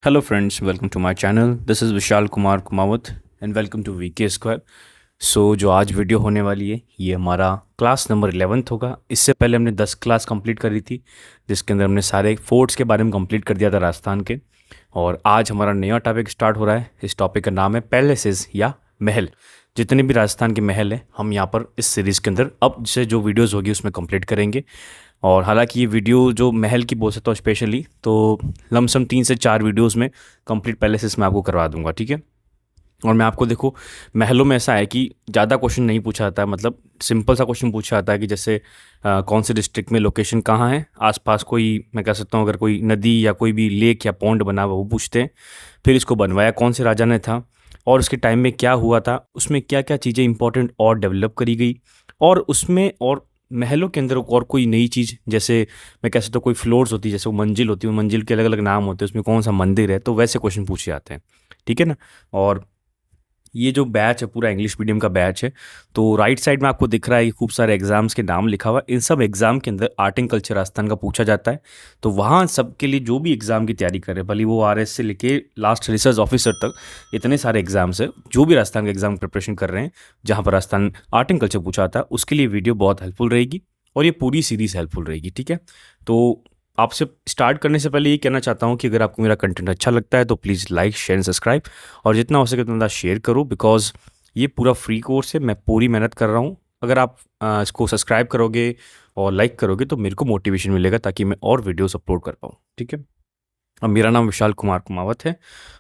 Hello friends, welcome to my channel. This is Vishal Kumar Kumawat and welcome to VK square. जो आज video होने वाली है ये हमारा क्लास नंबर 11th होगा। इससे पहले हमने 10 क्लास कंप्लीट करी थी जिसके अंदर हमने सारे फोर्ट्स के बारे में कंप्लीट कर दिया था राजस्थान के। और आज हमारा नया टॉपिक स्टार्ट हो रहा है। इस टॉपिक का नाम है पैलेसेस या महल। जितने भी राजस्थान के महल हैं हम यहाँ पर इस सीरीज़ के अंदर अब से जो वीडियोज़ होगी उसमें कंप्लीट करेंगे। और हालांकि ये वीडियो जो महल की बोल सकता हूँ स्पेशली, तो लमसम 3 से 4 वीडियोस में कंप्लीट पैलेसेस मैं आपको करवा दूंगा, ठीक है। और मैं आपको देखो, महलों में ऐसा है कि ज़्यादा क्वेश्चन नहीं पूछा जाता है, मतलब सिंपल सा क्वेश्चन पूछा जाता है कि जैसे कौन से डिस्ट्रिक्ट में लोकेशन कहाँ है, आसपास कोई, मैं कह सकता हूँ अगर कोई नदी या कोई भी लेक या पॉन्ड बना हुआ वो पूछते हैं। फिर इसको बनवाया कौन से राजा ने था और उसके टाइम में क्या हुआ था, उसमें क्या क्या चीज़ें इंपॉर्टेंट और डेवलप करी गई, और उसमें और महलों के अंदर और कोई नई चीज़, जैसे मैं कह सकता हूँ कोई फ्लोर्स होती है, जैसे वो मंजिल होती है, वो मंजिल के अलग अलग नाम होते हैं, उसमें कौन सा मंदिर है, तो वैसे क्वेश्चन पूछे जाते हैं, ठीक है ना। और ये जो बैच है पूरा इंग्लिश मीडियम का बैच है। तो राइट साइड में आपको दिख रहा है कि खूब सारे एग्जाम्स के नाम लिखा हुआ है। इन सब एग्जाम के अंदर आर्ट एंड कल्चर राजस्थान का पूछा जाता है। तो वहाँ सबके लिए जो भी एग्जाम की तैयारी करे, भले वो आरएस से लेके लास्ट रिसर्च ऑफिसर तक, इतने सारे एग्जाम्स है, जो भी राजस्थान के एग्जाम प्रिपरेशन कर रहे हैं जहाँ पर राजस्थान आर्ट एंड कल्चर पूछा जाता है, उसके लिए वीडियो बहुत हेल्पफुल रहेगी और ये पूरी सीरीज़ हेल्पफुल रहेगी, ठीक है। तो आपसे स्टार्ट करने से पहले ये कहना चाहता हूँ कि अगर आपको मेरा कंटेंट अच्छा लगता है तो please like share and subscribe, और जितना हो सके उतना शेयर करो, बिकॉज ये पूरा फ्री कोर्स है, मैं पूरी मेहनत कर रहा हूँ। अगर आप इसको सब्सक्राइब करोगे और लाइक करोगे तो मेरे को मोटिवेशन मिलेगा ताकि मैं और वीडियोस अपलोड कर पाऊँ, ठीक है। अब मेरा नाम विशाल कुमार कुमावत है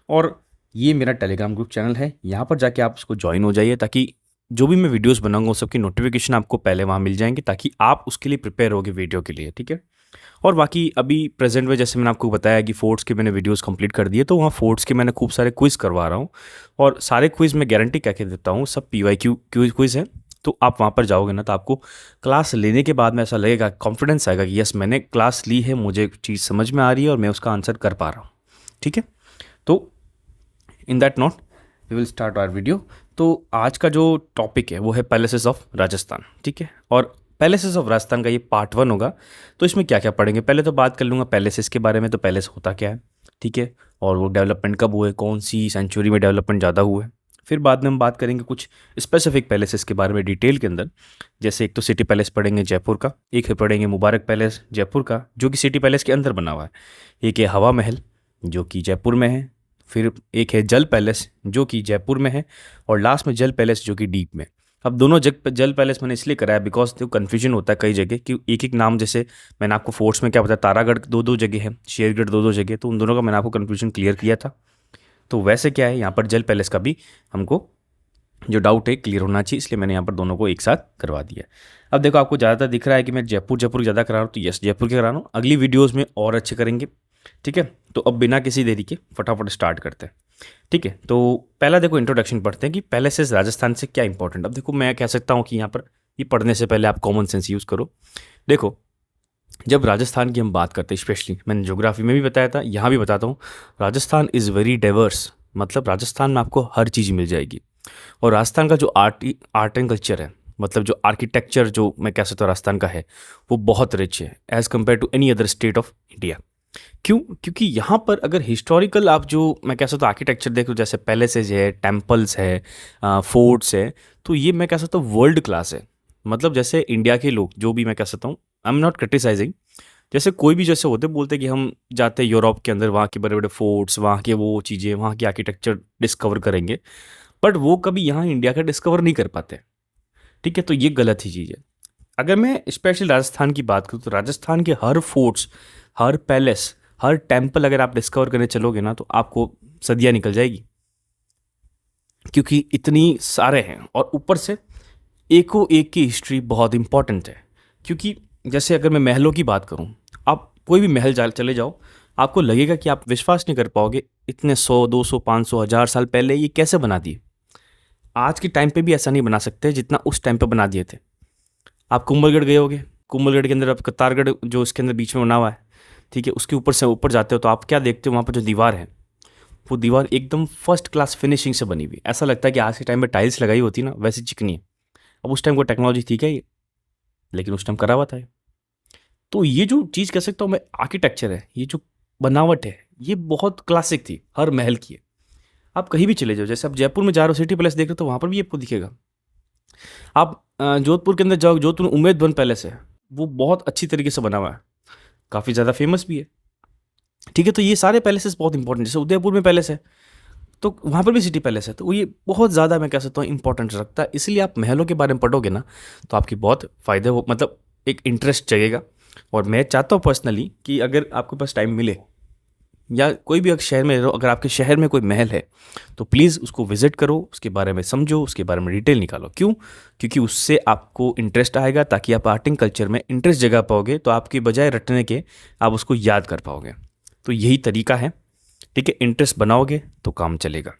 और ये मेरा टेलीग्राम ग्रुप चैनल है। यहाँ पर जाके आप उसको ज्वाइन हो जाइए ताकि जो भी मैं वीडियोस बनाऊंगा उस सबकी नोटिफिकेशन आपको पहले वहाँ मिल जाएंगे, ताकि आप उसके लिए प्रिपेयर होगे वीडियो के लिए, ठीक है। और बाकी अभी प्रेजेंट में जैसे मैंने आपको बताया कि फोर्ट्स के मैंने वीडियोस कंप्लीट कर दिए, तो वहाँ फोर्ट्स के मैंने खूब सारे क्विज़ करवा रहा हूँ। और सारे क्विज़ में गारंटी क्या कह देता हूँ, सब PYQ क्विज़ है। तो आप वहाँ पर जाओगे ना तो आपको क्लास लेने के बाद में ऐसा लगेगा, कॉन्फिडेंस आएगा कि यस मैंने क्लास ली है, मुझे चीज़ समझ में आ रही है और मैं उसका आंसर कर पा रहा हूँ, ठीक है। तो in that note we will start our video. तो आज का जो टॉपिक है वो है पैलेसेस ऑफ राजस्थान, ठीक है। और पैलेसेस ऑफ राजस्थान का ये पार्ट 1 होगा। तो इसमें क्या क्या पढ़ेंगे, पहले तो बात कर लूँगा पैलेसेस के बारे में, तो पैलेस होता क्या है, ठीक है, और वो डेवलपमेंट कब हुए, कौन सी सेंचुरी में डेवलपमेंट ज़्यादा हुआ है। फिर बाद में हम बात करेंगे कुछ स्पेसिफिक पैलेसेस के बारे में डिटेल के अंदर। जैसे एक तो सिटी पैलेस पढ़ेंगे जयपुर का, एक है पढ़ेंगे मुबारक पैलेस जयपुर का जो कि सिटी पैलेस के अंदर बना हुआ है, एक है हवा महल जो कि जयपुर में है, फिर एक है जल पैलेस जो कि जयपुर में है, और लास्ट में जल पैलेस जो कि डीप में। अब दोनों जल पैलेस मैंने इसलिए कराया बिकॉज तो कन्फ्यूजन होता है कई जगह कि एक एक नाम, जैसे मैंने आपको फोर्ट्स में क्या बताया, तारागढ़ दो जगह है, शेरगढ़ दो जगह, तो उन दोनों का मैंने आपको कन्फ्यूजन क्लियर किया था। तो वैसे क्या है, यहाँ पर जल पैलेस का भी हमको जो डाउट है क्लियर होना चाहिए, इसलिए मैंने यहाँ पर दोनों को एक साथ करवा दिया। अब देखो आपको ज़्यादातर दिख रहा है कि मैं जयपुर ज़्यादा करा रहा हूँ, तो यस जयपुर के करा रहा हूँ, अगली वीडियोज़ में और अच्छे करेंगे, ठीक है। तो अब बिना किसी देरी के फटाफट स्टार्ट करते हैं, ठीक है। तो पहला देखो इंट्रोडक्शन पढ़ते हैं कि पैलेसेस राजस्थान से क्या इंपॉर्टेंट। अब देखो मैं कह सकता हूँ कि यहाँ पर ये पढ़ने से पहले आप कॉमन सेंस यूज़ करो। देखो जब राजस्थान की हम बात करते हैं, स्पेशली मैंने ज्योग्राफी में भी बताया था, यहाँ भी बताता हूँ, राजस्थान इज़ वेरी डाइवर्स। मतलब राजस्थान में आपको हर चीज़ मिल जाएगी। और राजस्थान का जो आर्ट एंड कल्चर है, मतलब जो आर्किटेक्चर जो मैं कह सकता हूँ राजस्थान का है, वो बहुत रिच है as compared to any other state of India. क्यों? क्योंकि यहाँ पर अगर हिस्टोरिकल आप जो मैं कह सकता हूँ आर्किटेक्चर देख लो, जैसे पैलेसेज है, टेम्पल्स है, फोर्ट्स है, तो ये मैं कह सकता हूँ वर्ल्ड क्लास है। मतलब जैसे इंडिया के लोग जो भी, मैं कह सकता हूँ, आई एम नॉट क्रिटिसाइजिंग, जैसे कोई भी जैसे होते बोलते कि हम जाते हैं यूरोप के अंदर, वहाँ के बड़े बड़े फोर्ट्स, वहाँ के वो चीज़ें, वहाँ की आर्किटेक्चर डिस्कवर करेंगे, बट वो कभी यहाँ इंडिया का डिस्कवर नहीं कर पाते, ठीक है। तो ये गलत ही चीज़ है। अगर मैं स्पेशली राजस्थान की बात करूँ तो राजस्थान के हर फोर्ट्स, हर पैलेस, हर टेम्पल अगर आप डिस्कवर करने चलोगे ना तो आपको सदियाँ निकल जाएगी, क्योंकि इतनी सारे हैं। और ऊपर से एको एक की हिस्ट्री बहुत इंपॉर्टेंट है। क्योंकि जैसे अगर मैं महलों की बात करूं, आप कोई भी महल चले जाओ, आपको लगेगा कि आप विश्वास नहीं कर पाओगे, इतने 100 200 500 1000 साल पहले ये कैसे बना दिए। आज के टाइम पे भी ऐसा नहीं बना सकते जितना उस टाइम पे बना दिए थे। आप कुंभलगढ़ गए होगे, कुंभलगढ़ के अंदर आप कतारगढ़ जो इसके अंदर बीच में बना हुआ है, ठीक है, उसके ऊपर से ऊपर जाते हो तो आप क्या देखते हो, वहाँ पर जो दीवार है वो दीवार एकदम फर्स्ट क्लास फिनिशिंग से बनी हुई, ऐसा लगता है कि आज के टाइम में टाइल्स लगाई होती ना वैसी चिकनी है। अब उस टाइम को टेक्नोलॉजी थी क्या ये, लेकिन उस टाइम करा हुआ था। तो ये जो चीज़ कह सकता हूँ मैं, आर्किटेक्चर है, ये जो बनावट है, ये बहुत क्लासिक थी, हर महल की है। आप कहीं भी चले जाओ, जैसे आप जयपुर में जा रहे हो सिटी पैलेस देख रहे हो तो वहाँ पर भी आपको दिखेगा। आप जोधपुर के अंदर जाओ, जोधपुर में उम्मेद भवन पैलेस है, वो बहुत अच्छी तरीके से बना हुआ है, काफ़ी ज़्यादा फेमस भी है। ठीक है, तो ये सारे पैलेसेस बहुत इंपॉर्टेंट, जैसे उदयपुर में पैलेस है तो वहाँ पर भी सिटी पैलेस है, तो ये बहुत ज़्यादा मैं कह सकता हूँ इंपॉर्टेंस रखता है। इसलिए आप महलों के बारे में पढ़ोगे ना तो आपकी बहुत फ़ायदे हो, मतलब एक इंटरेस्ट जगेगा। और मैं चाहता हूँ पर्सनली कि अगर आपके पास टाइम मिले या कोई भी अगर शहर में रहो, अगर आपके शहर में कोई महल है तो प्लीज़ उसको विजिट करो, उसके बारे में समझो, उसके बारे में डिटेल निकालो। क्यों? क्योंकि उससे आपको इंटरेस्ट आएगा, ताकि आप आर्टिंग कल्चर में इंटरेस्ट जगा पाओगे, तो आपकी बजाय रटने के आप उसको याद कर पाओगे। तो यही तरीका है। ठीक है, इंटरेस्ट बनाओगे तो काम चलेगा।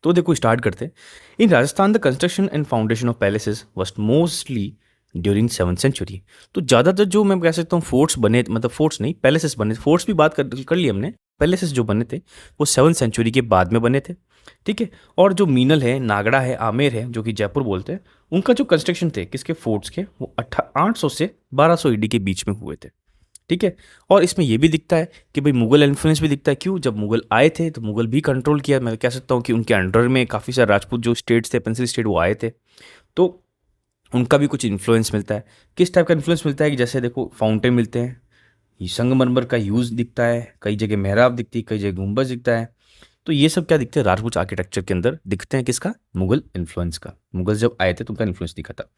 तो देखो स्टार्ट करते हैं। In Rajasthan the construction and foundation of palaces was mostly during 7th century. तो ज़्यादातर जो मैं कह सकता हूँ फोर्ट्स बने, मतलब फोर्ट्स नहीं, पैलेसेस बने, फोर्ट्स भी बात कर ली हमने, पैलेसेस जो बने थे वो 7th सेंचुरी के बाद में बने थे। ठीक है, और जो मीनल है, नागड़ा है, आमेर है, जो कि जयपुर बोलते हैं, उनका जो कंस्ट्रक्शन थे किसके, फोर्ट्स के, वो 800 से 1200 ईडी के बीच में हुए थे। ठीक है, और इसमें ये भी दिखता है कि भाई मुगल इन्फ्लुएंस भी दिखता है। क्यों? जब मुगल आए थे तो मुगल भी कंट्रोल किया, मैं कह सकता हूँ कि उनके अंडर में काफ़ी सारे राजपूत जो स्टेट्स थे, पेंसिल स्टेट, वो आए थे, तो उनका भी कुछ इन्फ्लुएंस मिलता है। किस टाइप का इन्फ्लुएंस मिलता है कि जैसे देखो फाउंटेन मिलते हैं, ये संगमरमर का यूज़ दिखता है, कई जगह मेहराब दिखती है, कई जगह गुंबज दिखता है। तो ये सब क्या दिखते हैं, राजपूत आर्किटेक्चर के अंदर दिखते हैं, किसका, मुगल इन्फ्लुएंस का। मुगल जब आए थे तो उनका इन्फ्लुएंस दिखा था।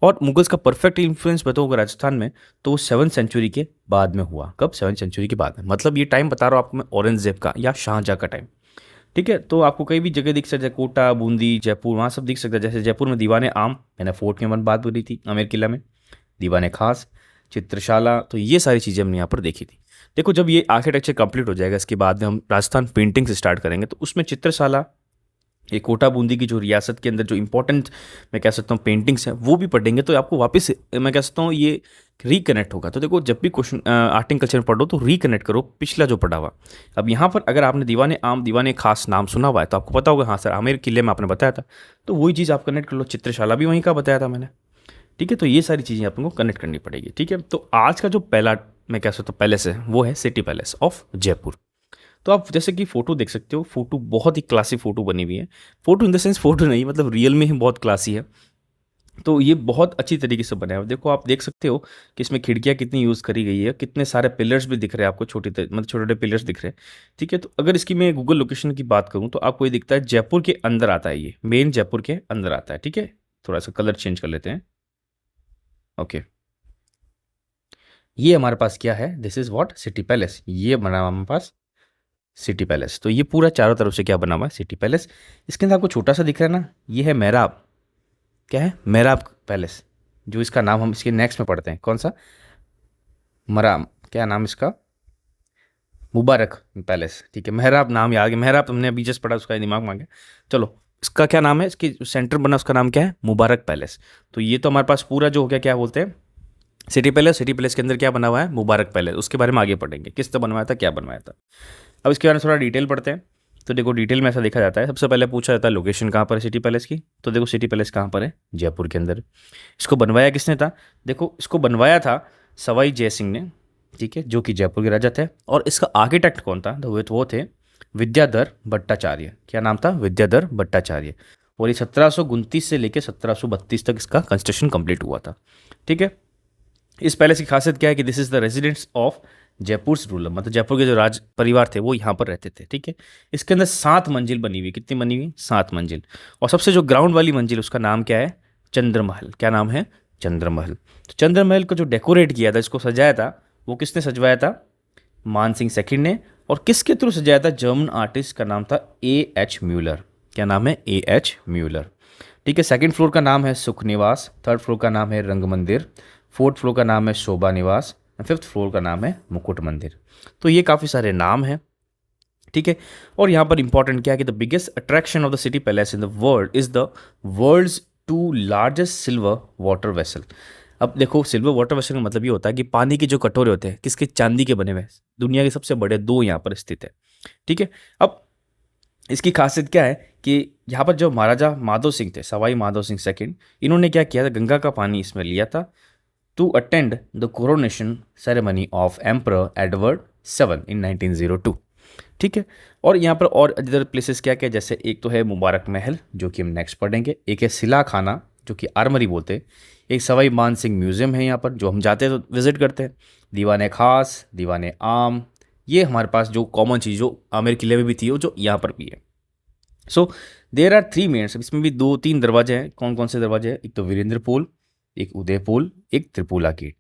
और मुगल्स का परफेक्ट इन्फ्लुएंस बताओगे राजस्थान में तो वो 7th सेंचुरी के बाद में हुआ। कब? 7th सेंचुरी के बाद में, मतलब ये टाइम बता रहा हूँ आपको मैं, औरंगजेब का या शाहजहाँ का टाइम। ठीक है, तो आपको कई भी जगह दिख सकता है, कोटा, बूंदी, जयपुर, वहाँ सब दिख सकता है। जैसे जयपुर में दीवाने आम, मैंने फोर्ट के मन बात बोली थी, आमेर किला में दीवाने खास, चित्रशाला, तो ये सारी चीज़ें हमने यहाँ पर देखी थी। देखो जब ये आर्किटेक्चर कंप्लीट हो जाएगा, इसके बाद में हम राजस्थान पेंटिंग से स्टार्ट करेंगे, तो उसमें चित्रशाला, ये कोटा बूंदी की जो रियासत के अंदर जो इंपॉर्टेंट मैं कह सकता हूँ पेंटिंग्स हैं वो भी पढ़ेंगे, तो आपको वापस मैं कह सकता हूँ ये रिकनेक्ट होगा। तो देखो जब भी क्वेश्चन आर्ट एंड कल्चर में पढ़ो तो रिकनेक्ट करो पिछला जो पढ़ा हुआ। अब यहाँ पर अगर आपने दीवाने आम, दीवाने खास नाम सुना हुआ है तो आपको पता होगा, हाँ सर आमेर किले में आपने बताया था, तो वही चीज़ आप कनेक्ट कर लो, चित्रशाला भी वहीं का बताया था मैंने। ठीक है, तो ये सारी चीज़ें आपको कनेक्ट करनी पड़ेगी। ठीक है, तो आज का जो पहला मैं कह सकता हूँ पैलेस है वो है सिटी पैलेस ऑफ जयपुर। तो आप जैसे कि फ़ोटो देख सकते हो, फ़ोटो बहुत ही क्लासी फ़ोटो बनी हुई है। Photo in the sense photo नहीं, मतलब रियल में ही बहुत क्लासी है। तो ये बहुत अच्छी तरीके से बनाया हुआ है। देखो आप देख सकते हो कि इसमें खिड़कियाँ कितनी यूज़ करी गई है, कितने सारे पिलर्स भी दिख रहे हैं आपको, मतलब छोटे-छोटे पिलर्स दिख रहे हैं। ठीक है, तो अगर इसकी मैं गूगल लोकेशन की बात करूँ तो आपको ये दिखता है जयपुर के अंदर आता है, ये मेन जयपुर के अंदर आता है। ठीक है, थोड़ा-सा कलर चेंज कर लेते हैं। ओके, ये हमारे पास क्या है, this is what, city palace. ये बना हुआ हमारे पास सिटी पैलेस। तो ये पूरा चारों तरफ से क्या बना हुआ है, सिटी पैलेस। इसके अंदर आपको छोटा सा दिख रहा है ना, ये है मेहराब। क्या है? मेहराब पैलेस, जो इसका नाम हम इसके नेक्स्ट में पढ़ते हैं। कौन सा? मराम, क्या नाम इसका, मुबारक पैलेस। ठीक है, मेहराब नाम याद है, मेहराब तुमने अभी जस्ट पढ़ा, उसका दिमाग मांगे। चलो, इसका क्या नाम है, इसकी सेंटर बना उसका नाम क्या है, मुबारक पैलेस। तो ये तो हमारे पास पूरा जो हो गया, क्या बोलते हैं, सिटी पैलेस। सिटी पैलेस के अंदर क्या बना हुआ है, मुबारक पैलेस। उसके बारे में आगे पढ़ेंगे, किस तरह बनवाया था, क्या बनवाया था। अब इसके बारे में थोड़ा डिटेल पढ़ते हैं। तो देखो डिटेल में ऐसा देखा जाता है, सबसे पहले पूछा जाता है लोकेशन कहाँ पर है सिटी पैलेस की। तो देखो सिटी पैलेस कहाँ पर है, जयपुर के अंदर। इसको बनवाया किसने था, देखो इसको बनवाया था सवाई जय सिंह ने। ठीक है, जो कि जयपुर के राजा थे। और इसका आर्किटेक्ट कौन था, तो वो थे विद्याधर भट्टाचार्य। क्या नाम था, विद्याधर भट्टाचार्य। और ये 1729 से लेकर 1732 तक इसका कंस्ट्रक्शन कंप्लीट हुआ था। ठीक है, इस पैलेस की खासियत क्या है कि this is the residence of Jaipur ruler, मतलब जयपुर के जो राज परिवार थे वो यहाँ पर रहते थे। ठीक है, इसके अंदर 7 मंजिल बनी हुई, कितनी बनी हुई, 7 मंजिल। और सबसे जो ग्राउंड वाली मंजिल, उसका नाम क्या है, चंद्रमहल। क्या नाम है, चंद्रमहल। तो चंद्रमहल को जो डेकोरेट किया था, इसको सजाया था, वो किसने सजवाया था, मान सिंह सेकंड ने। और किसके थ्रू सजाया था, जर्मन आर्टिस्ट का नाम था A.H. म्यूलर। क्या नाम है, A.H. म्यूलर। ठीक है, सेकंड फ्लोर का नाम है सुख निवास, थर्ड फ्लोर का नाम है रंग मंदिर, फोर्थ फ्लोर का नाम है शोभा निवास, फिफ्थ फ्लोर का नाम है मुकुट मंदिर। तो ये काफ़ी सारे नाम हैं। ठीक है, और यहाँ पर इंपॉर्टेंट क्या है कि the biggest attraction of the city palace in the world is the world's 2 largest silver water vessel. अब देखो सिल्वर वाटर वेसल का मतलब ये होता है कि पानी के जो कटोरे होते हैं किसके, चांदी के बने हुए, दुनिया के सबसे बड़े 2 यहाँ पर स्थित है। ठीक है, अब इसकी खासियत क्या है कि यहाँ पर जो महाराजा माधव सिंह थे, सवाई माधव सिंह सेकंड, इन्होंने क्या किया था, गंगा का पानी इसमें लिया था to attend the coronation ceremony of Emperor Edward VII in 1902। ठीक है। और यहाँ पर और अदर प्लेसेस क्या क्या, जैसे एक तो है मुबारक महल जो कि हम नेक्स्ट पढ़ेंगे, एक है सिला खाना जो कि आर्मरी बोलते हैं, एक सवाई मान सिंह म्यूजियम है यहाँ पर जो हम जाते हैं तो विजिट करते हैं, दीवाने खास, दीवाने आम, ये हमारे पास जो कॉमन चीज़ जो आमेर किले में भी थी वो जो यहाँ पर भी है। सो देर आर थ्री मेन्स, इसमें भी दो तीन दरवाजे हैं। कौन कौन से दरवाजे हैं? एक तो वीरेंद्र पोल, एक उदय पोल, एक त्रिपुला गेट।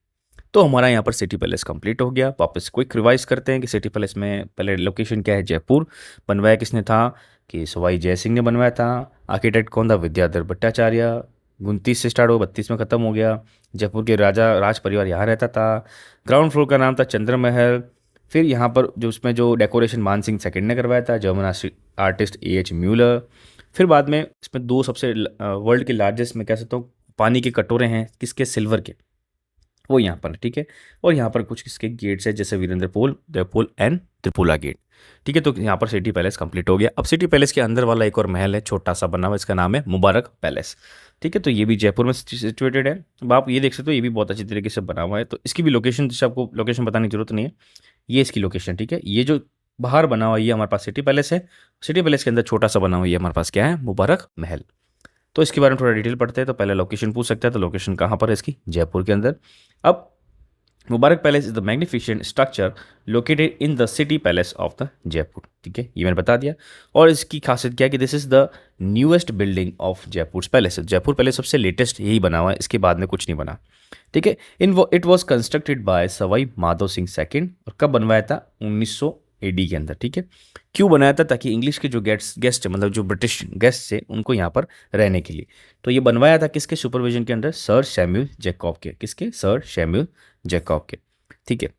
तो हमारा यहाँ पर सिटी पैलेस कंप्लीट हो गया। वापस क्विक रिवाइज करते हैं कि सिटी पैलेस में पहले लोकेशन क्या है, जयपुर। बनवाया किसने था? कि सवाई जय सिंह ने बनवाया था। आर्किटेक्ट कौन था? विद्याधर भट्टाचार्य। 29 से स्टार्ट हो 32 में ख़त्म हो गया। जयपुर के राजा राज परिवार यहाँ रहता था। ग्राउंड फ्लोर का नाम था चंद्र महल। फिर यहाँ पर जो उसमें जो डेकोरेशन मान सिंह सेकंड ने करवाया था, जर्मन आर्टिस्ट एच म्यूलर। फिर बाद में इसमें दो सबसे वर्ल्ड के लार्जेस्ट मैं कह सकता हूँ पानी के कटोरे हैं, किसके? सिल्वर के, वो यहाँ पर, ठीक है। और यहाँ पर कुछ किसके गेट्स है, जैसे वीरेंद्र पोल, देवपोल एंड त्रिपुला गेट, ठीक है। तो यहाँ पर सिटी पैलेस कंप्लीट हो गया। अब सिटी पैलेस के अंदर वाला एक और महल है छोटा सा बना हुआ, इसका नाम है मुबारक पैलेस, ठीक है। तो ये भी जयपुर में सिचुएटेड है। अब आप ये देख सकते हो, ये भी बहुत अच्छी तरीके से बना हुआ है। तो इसकी भी लोकेशन, जैसे आपको लोकेशन बताने की जरूरत नहीं है, ये इसकी लोकेशन, ठीक है। ये जो बाहर बना हुआ ये हमारे पास सिटी पैलेस है। सिटी पैलेस के अंदर छोटा सा बना हुआ ये हमारे पास क्या है? मुबारक महल। तो इसके बारे में थोड़ा डिटेल पढ़ते हैं। तो पहले लोकेशन पूछ सकते हैं, तो लोकेशन कहाँ पर है इसकी? जयपुर के अंदर। अब Mubarak palace is the magnificent structure located in the city palace of the Jaipur, ठीक है, ये मैंने बता दिया। और इसकी खासियत क्या है कि this is the newest building of Jaipur palace. Jaipur palace सबसे लेटेस्ट यही बना हुआ है, इसके बाद में कुछ नहीं बना, ठीक है। It was constructed by Sawai Madho Singh second. और कब बनवाया था? 1900 एडी के अंदर, ठीक है। क्यों बनाया था? ताकि इंग्लिश के जो गेस्ट मतलब जो ब्रिटिश गेस्ट थे उनको यहाँ पर रहने के लिए। तो ये बनवाया था किसके सुपरविजन के अंदर? सर सैमुअल जैकब के। किसके? सर सैमुअल जैकब के, ठीक है।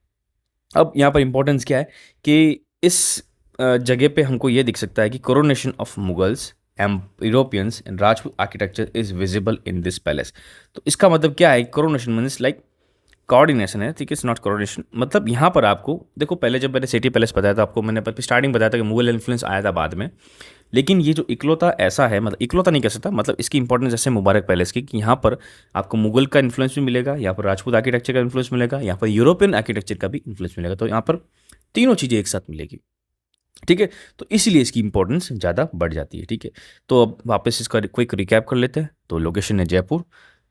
अब यहाँ पर इंपॉर्टेंस क्या है कि इस जगह पे हमको ये दिख सकता है कि coronation of Mughals and Europeans and Rajput architecture is visible in this palace. तो इसका मतलब क्या है? कोरोनेशन मीन्स लाइक कोऑर्डिनेशन है, ठीक है, इट्स नॉट कोऑर्डिनेशन। मतलब यहाँ पर आपको देखो, पहले जब मैंने सिटी पैलेस बताया था आपको, मैंने स्टार्टिंग बताया था कि मुगल इन्फ्लुएंस आया था बाद में, लेकिन ये जो इकलौता ऐसा है, मतलब इकलौता नहीं कह सकता, मतलब इसकी इंपॉर्टेंस जैसे मुबारक पैलेस की कि यहाँ पर आपको मुगल का इन्फ्लुएंस भी मिलेगा, यहाँ पर राजपूत आर्किटेक्चर का इन्फ्लुएंस मिलेगा, यहाँ पर यूरोपियन आर्किटेक्चर का भी इन्फ्लुएंस मिलेगा। तो यहाँ पर तीनों चीज़ें एक साथ मिलेगी, ठीक है। तो इसलिए इसकी इंपॉर्टेंस ज़्यादा बढ़ जाती है, ठीक है। तो अब वापस इसका क्विक रिकैप कर लेते हैं। तो लोकेशन है जयपुर।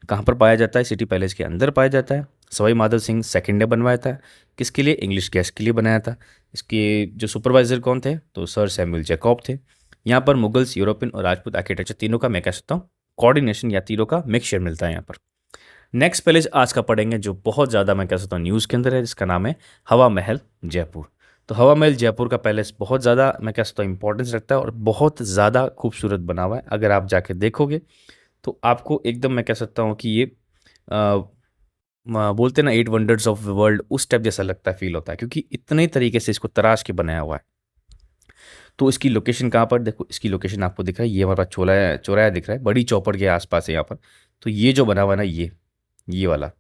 कहाँ पर पाया जाता है? सिटी पैलेस के अंदर पाया जाता है। सवाई माधव सिंह सेकंड ने बनवाया था। किसके लिए? इंग्लिश गेस्ट के लिए बनाया था। इसके जो सुपरवाइजर कौन थे? तो सर सैमुअल जैकब थे। यहाँ पर मुगल्स, यूरोपियन और राजपूत आर्किटेक्चर तीनों का मैं कह सकता हूँ कोऑर्डिनेशन या तीनों का मिक्सचर मिलता है यहाँ पर। नेक्स्ट पैलेस आज का पढ़ेंगे जो बहुत ज़्यादा मैं कह सकता हूँ न्यूज़ के अंदर है, जिसका नाम है हवा महल जयपुर। तो हवा महल जयपुर का पैलेस बहुत ज़्यादा मैं कह सकता हूँ इंपॉर्टेंस रखता है और बहुत ज़्यादा खूबसूरत बना हुआ है। अगर आप जाके देखोगे तो आपको एकदम मैं कह सकता हूँ कि ये बोलते हैं ना 8 वंडर्स ऑफ द वर्ल्ड, उस टाइप जैसा लगता है, फील होता है, क्योंकि इतने तरीके से इसको तराश के बनाया हुआ है। तो इसकी लोकेशन कहाँ पर? देखो, इसकी लोकेशन आपको दिख रहा है, ये हमारे पास चौराया चौराया दिख रहा है, बड़ी चौपड़ के आसपास है यहाँ पर। तो ये जो बना हुआ है ना, ये वाला,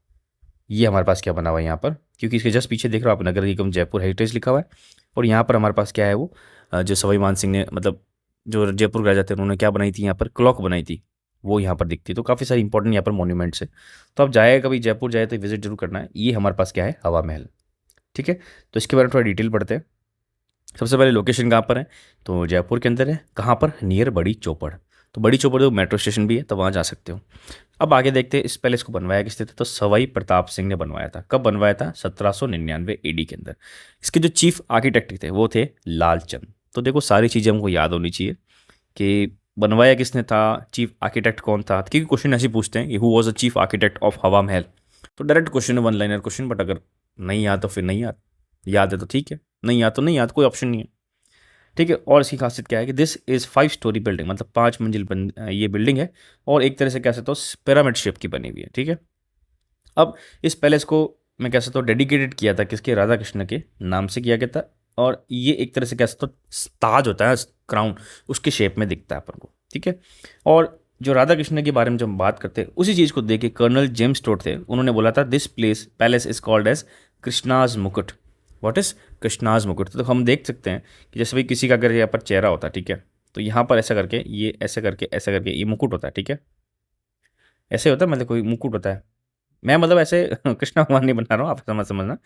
ये हमारे पास क्या बना हुआ है यहाँ पर, क्योंकि इसके जस्ट पीछे देख रहे हो आप नगर निगम जयपुर हेरिटेज लिखा हुआ है। और यहाँ पर हमारे पास क्या है वो जो सवाई मान सिंह ने, मतलब जो जयपुर के राजा थे, उन्होंने क्या बनाई थी यहाँ पर? क्लॉक बनाई थी, वो यहाँ पर दिखती है। तो काफ़ी सारी इंपॉर्टेंट यहाँ पर मॉन्यूमेंट्स है। तो आप जाए कभी जयपुर जाए तो विजिट जरूर करना है। ये हमारे पास क्या है? हवा महल, ठीक है। तो इसके बारे में थोड़ा डिटेल पढ़ते हैं। सबसे पहले लोकेशन कहाँ पर है? तो जयपुर के अंदर है। कहाँ पर? नियर बड़ी चौपड़। तो बड़ी चौपड़ जो मेट्रो स्टेशन भी है, तो वहाँ जा सकते हो। अब आगे देखते हैं इस पैलेस को बनवाया किसने था? तो सवाई प्रताप सिंह ने बनवाया था। कब बनवाया था? 1799 एडी के अंदर। इसके जो चीफ आर्किटेक्ट थे वो थे लालचंद। तो देखो, सारी चीज़ें हमको याद होनी चाहिए कि बनवाया किसने था, चीफ आर्किटेक्ट कौन था, क्योंकि क्वेश्चन ऐसे पूछते हैं कि who was the chief architect of हवा महल। तो डायरेक्ट क्वेश्चन है, वन लाइनर क्वेश्चन, बट अगर नहीं याद तो फिर नहीं याद, याद है तो ठीक है, नहीं याद तो नहीं याद, कोई ऑप्शन नहीं है, ठीक है। और इसकी खासियत क्या है कि दिस इज़ 5 स्टोरी बिल्डिंग, मतलब 5 मंजिल ये बिल्डिंग है, और एक तरह से कह सकते हो पिरामिड शेप की बनी हुई है, ठीक है। अब इस पैलेस को मैं कह सकता हूँ डेडिकेटेड किया था किसके? राधा कृष्ण के नाम से किया गया था। और ये एक तरह से कह सकते हो ताज होता है, क्राउन, उसके शेप में दिखता है अपन को, ठीक है। और जो राधा कृष्ण के बारे में जब हम बात करते हैं, उसी चीज़ को देख के कर्नल जेम्स टोड थे, उन्होंने बोला था this palace is called as Krishna's Mukut. What is Krishna's मुकुट? तो हम देख सकते हैं कि जैसे भाई किसी का अगर यहाँ पर चेहरा होता है, ठीक है, तो यहाँ पर ऐसा करके, ये ऐसे करके, ऐसा करके ये मुकुट होता है, ठीक है, ऐसे होता है, मतलब कोई मुकुट होता है। मैं मतलब ऐसे कृष्णा कुमार नहीं बना रहा हूँ, आप समझना,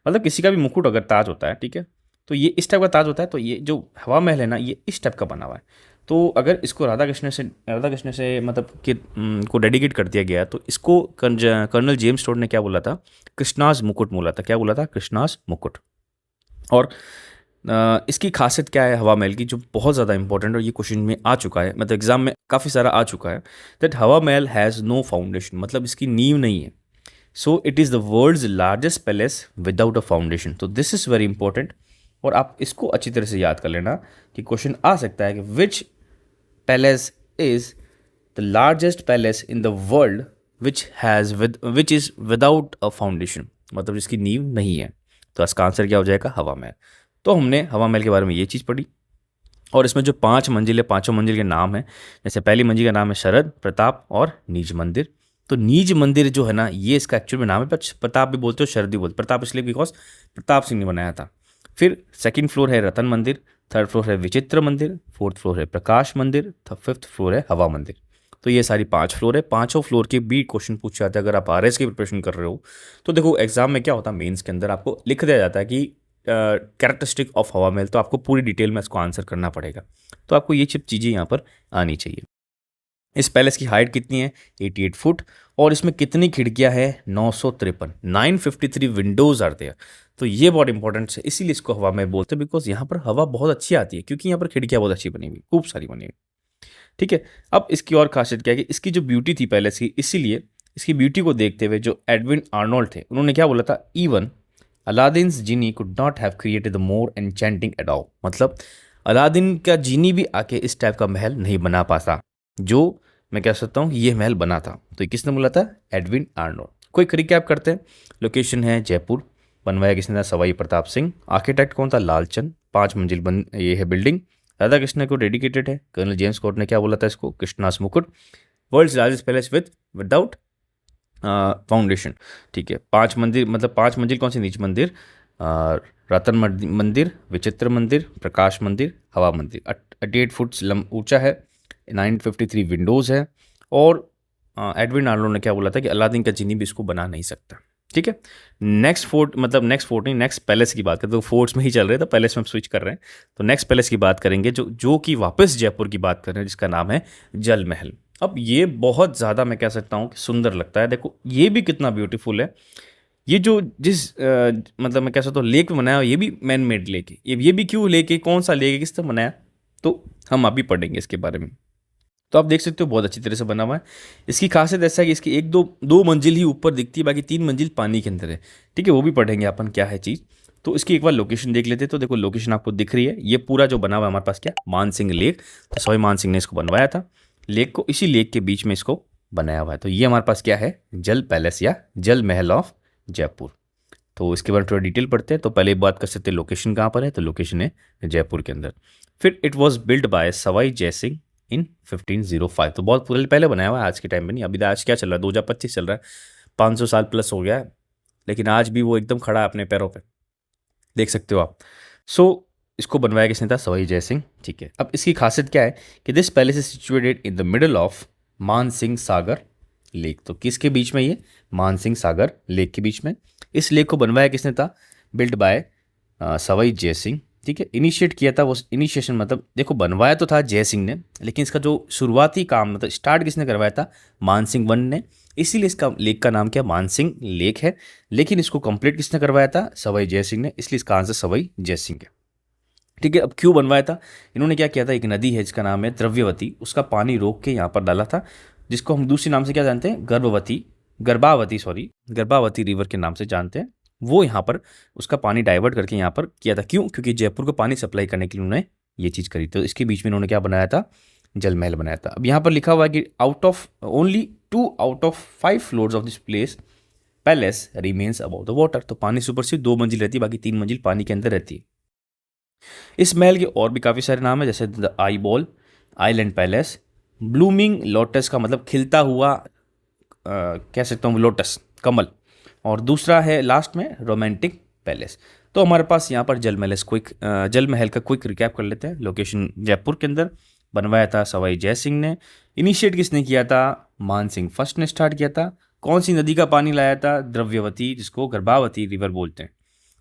मतलब किसी का भी मुकुट अगर ताज होता है, ठीक है, तो ये इस टाइप का ताज होता है। तो ये जो हवा महल है ना, ये इस टाइप का बना हुआ है। तो अगर इसको राधा कृष्ण से मतलब कि को डेडिकेट कर दिया गया, तो इसको कर्नल जेम्स टोड ने क्या बोला था, कृष्णाज मुकुट बोला था। क्या बोला था? कृष्णाज मुकुट। और इसकी खासियत क्या है हवा महल की, जो बहुत ज़्यादा इंपॉर्टेंट, और ये क्वेश्चन में आ चुका है, मतलब एग्जाम में काफ़ी सारा आ चुका है, दैट हवा महल हैज़ नो फाउंडेशन, मतलब इसकी नींव नहीं है। So it is the world's largest palace without a foundation. तो दिस इज़ वेरी इंपॉर्टेंट, और आप इसको अच्छी तरह से याद कर लेना कि क्वेश्चन आ सकता है कि which palace is the largest palace in the world which is without a foundation, मतलब जिसकी नींव नहीं है। तो इसका आंसर क्या हो जाएगा? हवा महल। तो हमने हवा महल के बारे में ये चीज़ पढ़ी, और इसमें जो 5 मंजिल है, पाँचों मंजिल के नाम है। जैसे पहली मंजिल का नाम है शरद, प्रताप और नीज मंदिर। तो नीज मंदिर जो है ना, ये इसका एक्चुअल में नाम है, पर प्रताप भी बोलते हो, शरद भी बोलते। प्रताप इसलिए बिकॉज प्रताप सिंह ने बनाया था। फिर सेकंड फ्लोर है रतन मंदिर, थर्ड फ्लोर है विचित्र मंदिर, फोर्थ फ्लोर है प्रकाश मंदिर, फिफ्थ फ्लोर है हवा मंदिर। तो ये सारी 5 फ्लोर है। पाँचों फ्लोर के भी क्वेश्चन पूछे जाते हैं अगर आप आरएस की प्रिपरेशन कर रहे हो। तो देखो एग्जाम में क्या होता है, मेंस के अंदर आपको लिख दिया जाता है कि कैरेक्टरिस्टिक ऑफ हवा महल, तो आपको पूरी डिटेल में इसको आंसर करना पड़ेगा। तो आपको ये सब चीज़ें यहाँ पर आनी चाहिए। इस पैलेस की हाइट कितनी है? 88 फुट। और इसमें कितनी खिड़कियां हैं? 953। 953 विंडोज आर देयर। तो ये बहुत इंपॉर्टेंट है, इसीलिए इसको हवा महल बोलते हैं, बिकॉज यहाँ पर हवा बहुत अच्छी आती है, क्योंकि यहाँ पर खिड़कियाँ बहुत अच्छी बनी हुई, खूब सारी बनी हुई। ठीक है। अब इसकी और खासियत क्या है कि इसकी जो ब्यूटी थी पैलेस की, इसीलिए इसकी ब्यूटी को देखते हुए जो एडविन आर्नोल्ड थे, उन्होंने क्या बोला था, even Aladdin's genie could not have created the more enchanting abode, मतलब अलादीन का जीनी भी आके इस टाइप का महल नहीं बना पाता जो मैं कह सकता हूँ ये महल बना था। तो ये किसने बोला था? Edwin Arnold. कोई रिकैप करते हैं। लोकेशन है जयपुर, बनवाया किसने था? सवाई प्रताप सिंह। आर्किटेक्ट कौन था? लालचंद। 5 मंजिल बन ये है बिल्डिंग, राधा कृष्ण को डेडिकेटेड है। कर्नल जेम्स कोर्ट ने क्या बोला था इसको? कृष्णास मुकुट। World's largest palace without foundation. ठीक है। 5 मंदिर, मतलब 5 मंजिल कौन सी? नीच मंदिर, रतन मंदिर, विचित्र मंदिर, प्रकाश मंदिर, हवा मंदिर। 88 फुट ऊंचा है, 953 विंडोज़ है। और एडविन आर्नोल्ड ने क्या बोला था कि अलादीन का जीनी भी इसको बना नहीं सकता। ठीक है। नेक्स्ट फोर्ट, मतलब नेक्स्ट फोर्ट नहीं, नेक्स्ट पैलेस की बात करते, तो फोर्ट्स में ही चल रहे थे, पैलेस में हम स्विच कर रहे हैं। तो नेक्स्ट पैलेस की बात करेंगे जो कि वापस जयपुर की बात कर रहे हैं, जिसका नाम है जल महल। अब ये बहुत ज़्यादा मैं कह सकता हूँ कि सुंदर लगता है। देखो ये भी कितना ब्यूटीफुल है। ये जो मतलब मैं कह सकता हूँ लेक में बनाया, ये भी मैन मेड लेक है। ये भी क्यों लेक है, कौन सा लेक है, किस तरह बनाया, तो हम अभी पढ़ेंगे इसके बारे में। तो आप देख सकते हो बहुत अच्छी तरह से बना हुआ है। इसकी खासियत ऐसा है कि इसकी एक दो मंजिल ही ऊपर दिखती है, बाकी 3 मंजिल पानी के अंदर है। ठीक है, वो भी पढ़ेंगे अपन क्या है चीज़। तो इसकी एक बार लोकेशन देख लेते हैं। तो देखो लोकेशन आपको दिख रही है, ये पूरा जो बना हुआ है हमारे पास क्या? मानसिंह लेक। तो सवाई मानसिंह ने इसको बनवाया था लेक को, इसी लेक के बीच में इसको बनाया हुआ है। तो ये हमारे पास क्या है? जल पैलेस या जल महल ऑफ जयपुर। तो इसके बारे में थोड़ा डिटेल पढ़ते हैं। तो पहले बात कर सकते हैं लोकेशन कहाँ पर है, तो लोकेशन है जयपुर के अंदर। फिर it was build by Sawai Jaisingh in 1505। तो बहुत पहले बनाया हुआ है, आज के टाइम में नहीं। अभी आज क्या चल रहा है? 2025 चल रहा है, 500 साल प्लस हो गया है, लेकिन आज भी वो एकदम खड़ा है अपने पैरों पे, देख सकते हो आप। सो इसको बनवाया किसने था? सवाई जयसिंह। ठीक है। अब इसकी खासियत क्या है कि this palace is situated in the middle of Mansingh Sagar lake. तो किसके बीच में? ये मानसिंह सागर लेक के बीच में। इस लेक को बनवाया किसने था? Build by Sawai Jaisingh. ठीक है। इनिशिएट किया था, वो इनिशिएशन मतलब देखो बनवाया तो था जयसिंह ने, लेकिन इसका जो शुरुआती काम मतलब स्टार्ट किसने करवाया था? मानसिंह वन ने। इसीलिए इसका लेक का नाम क्या? मानसिंह लेक है। लेकिन इसको कंप्लीट किसने करवाया था? सवाई जयसिंह ने। इसलिए इसका आंसर सवाई जयसिंह है। ठीक है। अब क्यों बनवाया था? इन्होंने क्या किया था, एक नदी है जिसका नाम है द्रव्यवती, उसका पानी रोक के यहाँ पर डाला था, जिसको हम दूसरे नाम से क्या जानते हैं? गर्भावती रिवर के नाम से जानते हैं। वो यहाँ पर उसका पानी डाइवर्ट करके यहाँ पर किया था। क्यों? क्योंकि जयपुर को पानी सप्लाई करने के लिए उन्होंने ये चीज़ करी। तो इसके बीच में इन्होंने क्या बनाया था? जल महल बनाया था। अब यहाँ पर लिखा हुआ है कि out of only 2 out of 5 floors of this place palace remains about the water. तो पानी से ऊपर सिर्फ 2 मंजिल रहती है, बाकी 3 मंजिल पानी के अंदर रहती है। इस महल के और भी काफ़ी सारे नाम है, जैसे the eye ball, island palace, blooming lotus का मतलब खिलता हुआ कह सकता हूँ लोटस, कमल। और दूसरा है लास्ट में रोमांटिक पैलेस। तो हमारे पास यहाँ पर जल महल का क्विक रिकैप कर लेते हैं। लोकेशन जयपुर के अंदर, बनवाया था सवाई जयसिंह ने। इनिशिएट किसने किया था? मानसिंह फर्स्ट ने स्टार्ट किया था। कौन सी नदी का पानी लाया था? द्रव्यवती, जिसको गर्भावती रिवर बोलते हैं।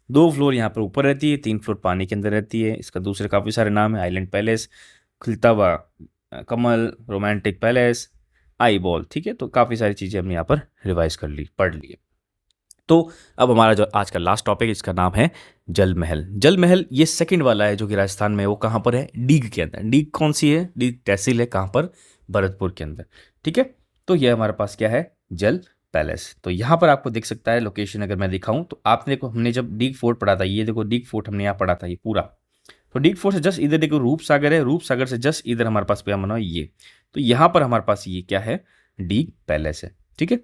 2 फ्लोर यहाँ पर ऊपर रहती है, 3 फ्लोर पानी के अंदर रहती है। इसका दूसरे काफ़ी सारे नाम है, आइलैंड पैलेस, खिलता हुआ कमल, रोमांटिक पैलेस, आई बॉल। ठीक है, तो काफ़ी सारी चीज़ें हमने यहाँ पर रिवाइज कर ली, पढ़ ली। तो अब हमारा जो आज का लास्ट टॉपिक है, इसका नाम है जल महल। जल महल ये सेकंड वाला है जो कि राजस्थान में है। वो कहाँ पर है? डीग के अंदर। डीग कौन सी है? डीग तहसील है, कहाँ पर? भरतपुर के अंदर। ठीक है, तो ये हमारे पास क्या है? जल पैलेस। तो यहाँ पर आपको दिख सकता है लोकेशन, अगर मैं दिखाऊं तो आपने देखो, हमने जब डीग फोर्ट पढ़ा था, ये देखो डीग फोर्ट हमने यहाँ पढ़ा था, ये पूरा। तो डीग फोर्ट से जस्ट इधर देखो रूप सागर है, रूप सागर से जस्ट इधर हमारे पास क्या बना ये। तो यहाँ पर हमारे पास ये क्या है? डीग पैलेस है। ठीक है,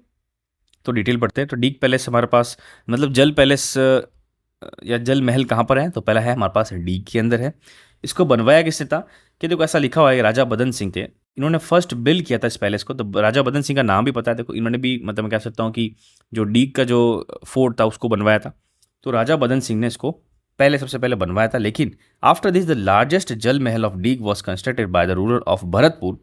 तो डिटेल पढ़ते हैं। तो डीग पैलेस हमारे पास, मतलब जल पैलेस या जल महल कहाँ पर है? तो पहला है हमारे पास डीग के अंदर है। इसको बनवाया किसने था? कि देखो ऐसा लिखा हुआ है, राजा बदन सिंह थे, इन्होंने फर्स्ट बिल्ड किया था इस पैलेस को। तो राजा बदन सिंह का नाम भी पता है, देखो इन्होंने भी, मतलब मैं कह सकता हूँ कि जो डीग का जो फोर्ट था उसको बनवाया था। तो राजा बदन सिंह ने इसको पहले, सबसे पहले बनवाया था। लेकिन आफ्टर दिस द लार्जेस्ट जल महल of Deeg was constructed by the ruler of Bharatpur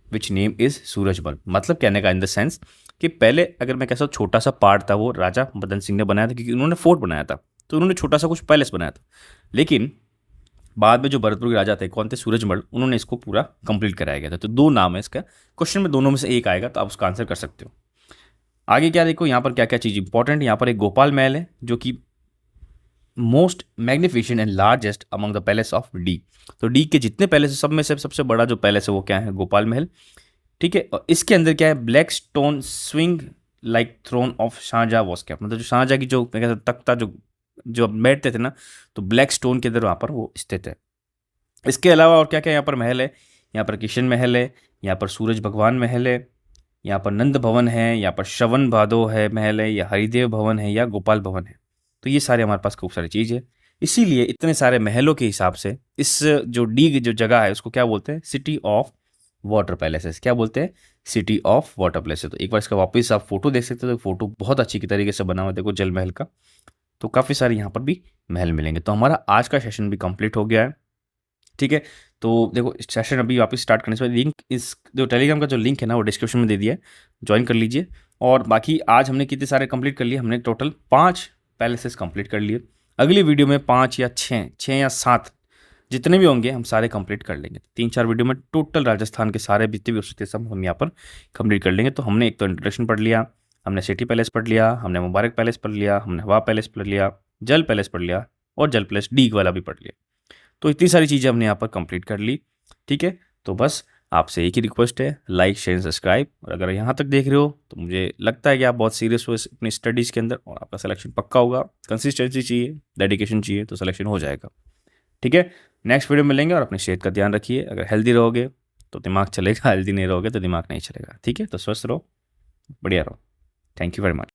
which name is Surajmal. मतलब कहने का इन द सेंस कि पहले अगर मैं कैसा छोटा सा पार्ट था वो राजा बदन सिंह ने बनाया था, क्योंकि उन्होंने फोर्ट बनाया था, तो उन्होंने छोटा सा कुछ पैलेस बनाया था। लेकिन बाद में जो भरतपुर के राजा थे, कौन थे? सूरजमल, उन्होंने इसको पूरा कंप्लीट कराया गया था। तो 2 नाम है इसका, क्वेश्चन में दोनों में से एक आएगा, तो आप उसका आंसर कर सकते हो। आगे क्या देखो, यहाँ पर क्या क्या चीज़ इंपॉर्टेंट। यहाँ पर एक गोपाल महल है जो कि most magnificent and largest among the palace of D. तो डी के जितने पैलेस है सब में से सबसे बड़ा जो पैलेस है वो क्या है? गोपाल महल। ठीक है, और इसके अंदर क्या है? Black stone swing like throne of Shahjahan was kept. मतलब जो शाहजहाँ की जो मैं कहता हूँ तख्ता, जो जो बैठते थे ना, तो ब्लैक स्टोन के अंदर वहाँ पर वो स्थित है। इसके अलावा और क्या क्या यहाँ पर महल है? यहाँ पर किशन महल है, यहाँ पर सूरज भगवान महल है, यहाँ पर नंद भवन है, यहाँ पर श्रवण भादो है महल है, या हरिदेव भवन है, या गोपाल भवन है। तो ये सारे हमारे पास खूब सारी चीज़ है। इसीलिए इतने सारे महलों के हिसाब से इस जो डी जो जगह है उसको क्या बोलते हैं? City of water palaces. क्या बोलते हैं? City of water palaces. तो एक बार इसका वापस आप फोटो देख सकते हो, तो फोटो बहुत अच्छी तरीके से बना हुआ है, देखो जल महल का। तो काफ़ी सारे यहाँ पर भी महल मिलेंगे। तो हमारा आज का सेशन भी कंप्लीट हो गया है। ठीक है, तो देखो सेशन अभी वापस स्टार्ट करने से पहले लिंक, इस जो टेलीग्राम का जो लिंक है ना वो डिस्क्रिप्शन में दे दिया है, ज्वाइन कर लीजिए। और बाकी आज हमने कितने सारे कंप्लीट कर लिए? हमने टोटल 5 पैलेसेस कंप्लीट कर लिए। अगली वीडियो में 5 या 6 या 7 जितने भी होंगे हम सारे कंप्लीट कर लेंगे। 3-4 वीडियो में टोटल राजस्थान के सारे जितने भी हो सकते सब हम यहाँ पर कंप्लीट कर लेंगे। तो हमने एक तो इंट्रोडक्शन पढ़ लिया, हमने सिटी पैलेस पढ़ लिया, हमने मुबारक पैलेस पढ़ लिया, हमने हवा पैलेस पढ़ लिया, जल पैलेस पढ़ लिया, और जल पैलेस डीग वाला भी पढ़ लिया। तो इतनी सारी चीज़ें हमने यहाँ पर कंप्लीट कर ली। ठीक है, तो बस आपसे एक ही रिक्वेस्ट है, लाइक शेयर सब्सक्राइब। और अगर यहाँ तक देख रहे हो तो मुझे लगता है कि आप बहुत सीरियस हो अपनी स्टडीज़ के अंदर, और आपका सिलेक्शन पक्का होगा। कंसिस्टेंसी चाहिए, डेडिकेशन चाहिए, तो सिलेक्शन हो जाएगा। ठीक है, नेक्स्ट वीडियो में मिलेंगे। और अपनी सेहत का ध्यान रखिए। अगर हेल्दी रहोगे तो दिमाग चलेगा, हेल्दी नहीं रहोगे तो दिमाग नहीं चलेगा। ठीक है, तो स्वस्थ रहो, बढ़िया रहो। Thank you very much.